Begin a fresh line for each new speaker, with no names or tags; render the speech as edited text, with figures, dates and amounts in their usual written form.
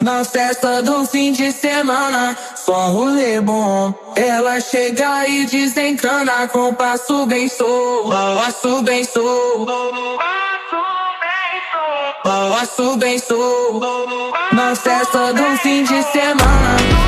Na festa do fim de semana, só rolê bom. Ela chega e desencana com passo bem solto, passo bem solto, passo bem solto. Na festa do fim de semana.